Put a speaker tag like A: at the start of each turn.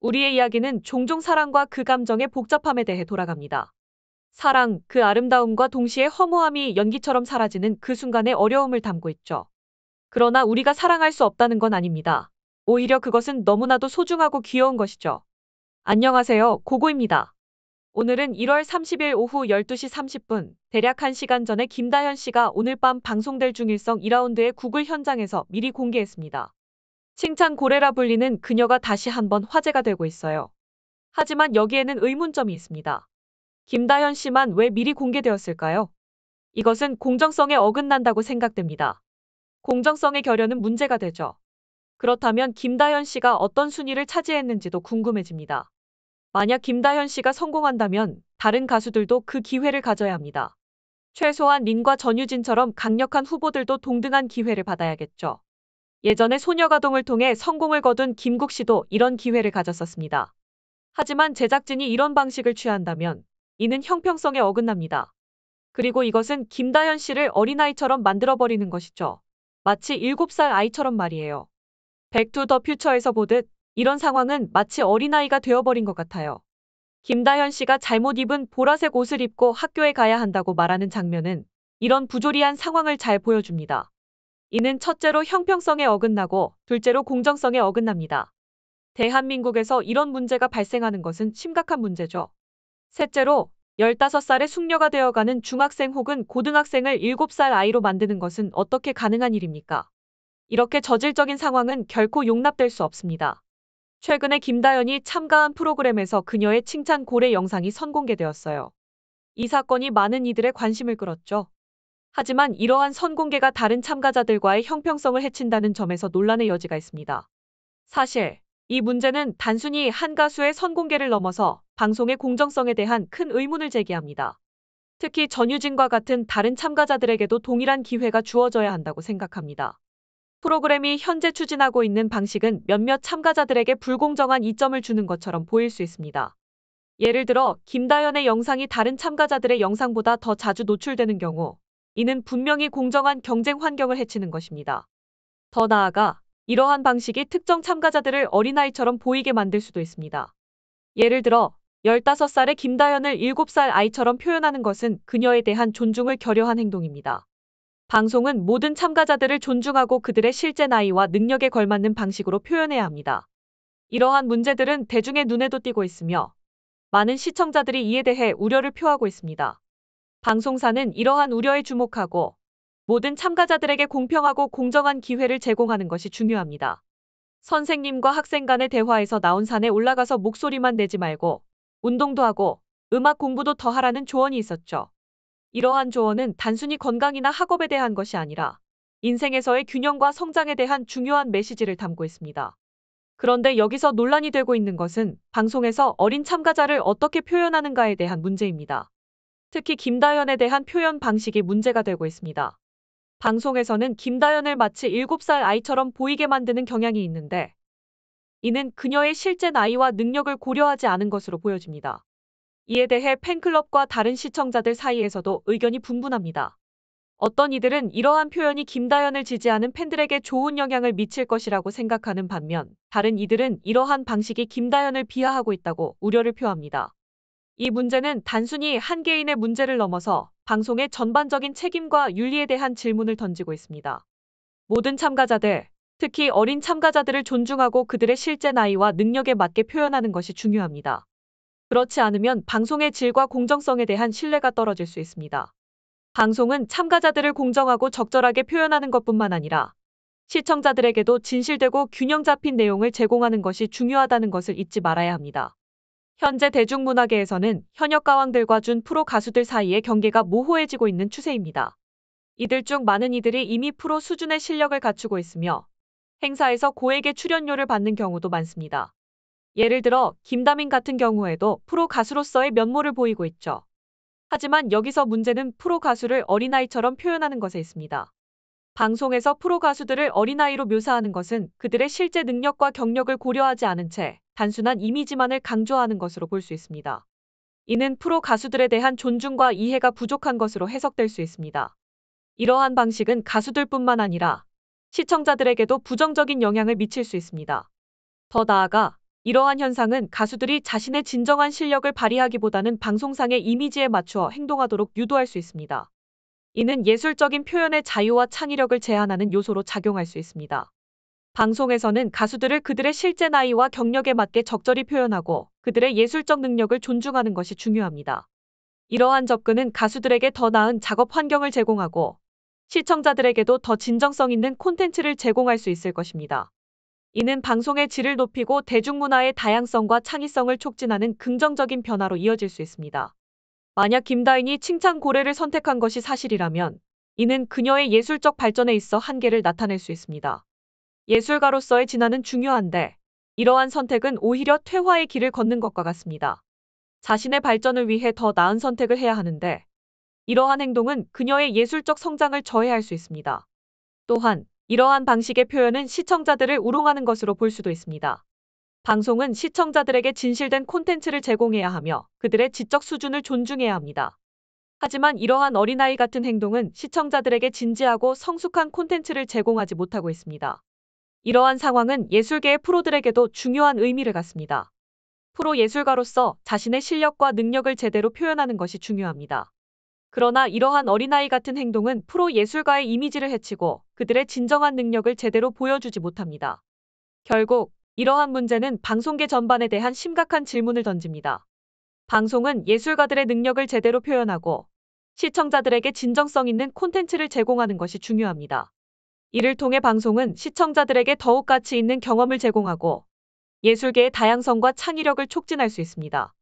A: 우리의 이야기는 종종 사랑과 그 감정의 복잡함에 대해 돌아갑니다. 사랑, 그 아름다움과 동시에 허무함이 연기처럼 사라지는 그 순간의 어려움을 담고 있죠. 그러나 우리가 사랑할 수 없다는 건 아닙니다. 오히려 그것은 너무나도 소중하고 귀여운 것이죠. 안녕하세요, 고고입니다. 오늘은 1월 30일 오후 12시 30분, 대략 1시간 전에 김다현 씨가 오늘 밤 방송될 중일성 2라운드의 구글 현장에서 미리 공개했습니다. 칭찬 고래라 불리는 그녀가 다시 한번 화제가 되고 있어요. 하지만 여기에는 의문점이 있습니다. 김다현 씨만 왜 미리 공개되었을까요? 이것은 공정성에 어긋난다고 생각됩니다. 공정성의 결여는 문제가 되죠. 그렇다면 김다현 씨가 어떤 순위를 차지했는지도 궁금해집니다. 만약 김다현 씨가 성공한다면 다른 가수들도 그 기회를 가져야 합니다. 최소한 린과 전유진처럼 강력한 후보들도 동등한 기회를 받아야겠죠. 예전에 소녀가동을 통해 성공을 거둔 김국 씨도 이런 기회를 가졌었습니다. 하지만 제작진이 이런 방식을 취한다면 이는 형평성에 어긋납니다. 그리고 이것은 김다현 씨를 어린아이처럼 만들어버리는 것이죠. 마치 7살 아이처럼 말이에요. 백투 더 퓨처에서 보듯 이런 상황은 마치 어린아이가 되어버린 것 같아요. 김다현 씨가 잘못 입은 보라색 옷을 입고 학교에 가야 한다고 말하는 장면은 이런 부조리한 상황을 잘 보여줍니다. 이는 첫째로 형평성에 어긋나고 둘째로 공정성에 어긋납니다. 대한민국에서 이런 문제가 발생하는 것은 심각한 문제죠. 셋째로 15살의 숙녀가 되어가는 중학생 혹은 고등학생을 7살 아이로 만드는 것은 어떻게 가능한 일입니까? 이렇게 저질적인 상황은 결코 용납될 수 없습니다. 최근에 김다현이 참가한 프로그램에서 그녀의 칭찬 고래 영상이 선공개되었어요. 이 사건이 많은 이들의 관심을 끌었죠. 하지만 이러한 선공개가 다른 참가자들과의 형평성을 해친다는 점에서 논란의 여지가 있습니다. 사실 이 문제는 단순히 한 가수의 선공개를 넘어서 방송의 공정성에 대한 큰 의문을 제기합니다. 특히 전유진과 같은 다른 참가자들에게도 동일한 기회가 주어져야 한다고 생각합니다. 프로그램이 현재 추진하고 있는 방식은 몇몇 참가자들에게 불공정한 이점을 주는 것처럼 보일 수 있습니다. 예를 들어 김다현의 영상이 다른 참가자들의 영상보다 더 자주 노출되는 경우 이는 분명히 공정한 경쟁 환경을 해치는 것입니다. 더 나아가 이러한 방식이 특정 참가자들을 어린아이처럼 보이게 만들 수도 있습니다. 예를 들어 15살의 김다현을 7살 아이처럼 표현하는 것은 그녀에 대한 존중을 결여한 행동입니다. 방송은 모든 참가자들을 존중하고 그들의 실제 나이와 능력에 걸맞는 방식으로 표현해야 합니다. 이러한 문제들은 대중의 눈에도 띄고 있으며 많은 시청자들이 이에 대해 우려를 표하고 있습니다. 방송사는 이러한 우려에 주목하고 모든 참가자들에게 공평하고 공정한 기회를 제공하는 것이 중요합니다. 선생님과 학생 간의 대화에서 나온 산에 올라가서 목소리만 내지 말고 운동도 하고 음악 공부도 더 하라는 조언이 있었죠. 이러한 조언은 단순히 건강이나 학업에 대한 것이 아니라 인생에서의 균형과 성장에 대한 중요한 메시지를 담고 있습니다. 그런데 여기서 논란이 되고 있는 것은 방송에서 어린 참가자를 어떻게 표현하는가에 대한 문제입니다. 특히 김다현에 대한 표현 방식이 문제가 되고 있습니다. 방송에서는 김다현을 마치 7살 아이처럼 보이게 만드는 경향이 있는데 이는 그녀의 실제 나이와 능력을 고려하지 않은 것으로 보여집니다. 이에 대해 팬클럽과 다른 시청자들 사이에서도 의견이 분분합니다. 어떤 이들은 이러한 표현이 김다현을 지지하는 팬들에게 좋은 영향을 미칠 것이라고 생각하는 반면 다른 이들은 이러한 방식이 김다현을 비하하고 있다고 우려를 표합니다. 이 문제는 단순히 한 개인의 문제를 넘어서 방송의 전반적인 책임과 윤리에 대한 질문을 던지고 있습니다. 모든 참가자들, 특히 어린 참가자들을 존중하고 그들의 실제 나이와 능력에 맞게 표현하는 것이 중요합니다. 그렇지 않으면 방송의 질과 공정성에 대한 신뢰가 떨어질 수 있습니다. 방송은 참가자들을 공정하고 적절하게 표현하는 것뿐만 아니라 시청자들에게도 진실되고 균형 잡힌 내용을 제공하는 것이 중요하다는 것을 잊지 말아야 합니다. 현재 대중문화계에서는 현역 가왕들과 준 프로 가수들 사이의 경계가 모호해지고 있는 추세입니다. 이들 중 많은 이들이 이미 프로 수준의 실력을 갖추고 있으며 행사에서 고액의 출연료를 받는 경우도 많습니다. 예를 들어 김다민 같은 경우에도 프로 가수로서의 면모를 보이고 있죠. 하지만 여기서 문제는 프로 가수를 어린아이처럼 표현하는 것에 있습니다. 방송에서 프로 가수들을 어린아이로 묘사하는 것은 그들의 실제 능력과 경력을 고려하지 않은 채 단순한 이미지만을 강조하는 것으로 볼 수 있습니다. 이는 프로 가수들에 대한 존중과 이해가 부족한 것으로 해석될 수 있습니다. 이러한 방식은 가수들뿐만 아니라 시청자들에게도 부정적인 영향을 미칠 수 있습니다. 더 나아가 이러한 현상은 가수들이 자신의 진정한 실력을 발휘하기보다는 방송상의 이미지에 맞추어 행동하도록 유도할 수 있습니다. 이는 예술적인 표현의 자유와 창의력을 제한하는 요소로 작용할 수 있습니다. 방송에서는 가수들을 그들의 실제 나이와 경력에 맞게 적절히 표현하고 그들의 예술적 능력을 존중하는 것이 중요합니다. 이러한 접근은 가수들에게 더 나은 작업 환경을 제공하고 시청자들에게도 더 진정성 있는 콘텐츠를 제공할 수 있을 것입니다. 이는 방송의 질을 높이고 대중문화의 다양성과 창의성을 촉진하는 긍정적인 변화로 이어질 수 있습니다. 만약 김다인이 칭찬 고래를 선택한 것이 사실이라면 이는 그녀의 예술적 발전에 있어 한계를 나타낼 수 있습니다. 예술가로서의 진화는 중요한데 이러한 선택은 오히려 퇴화의 길을 걷는 것과 같습니다. 자신의 발전을 위해 더 나은 선택을 해야 하는데 이러한 행동은 그녀의 예술적 성장을 저해할 수 있습니다. 또한 이러한 방식의 표현은 시청자들을 우롱하는 것으로 볼 수도 있습니다. 방송은 시청자들에게 진실된 콘텐츠를 제공해야 하며 그들의 지적 수준을 존중해야 합니다. 하지만 이러한 어린아이 같은 행동은 시청자들에게 진지하고 성숙한 콘텐츠를 제공하지 못하고 있습니다. 이러한 상황은 예술계의 프로들에게도 중요한 의미를 갖습니다. 프로 예술가로서 자신의 실력과 능력을 제대로 표현하는 것이 중요합니다. 그러나 이러한 어린아이 같은 행동은 프로 예술가의 이미지를 해치고 그들의 진정한 능력을 제대로 보여주지 못합니다. 결국 이러한 문제는 방송계 전반에 대한 심각한 질문을 던집니다. 방송은 예술가들의 능력을 제대로 표현하고 시청자들에게 진정성 있는 콘텐츠를 제공하는 것이 중요합니다. 이를 통해 방송은 시청자들에게 더욱 가치 있는 경험을 제공하고 예술계의 다양성과 창의력을 촉진할 수 있습니다.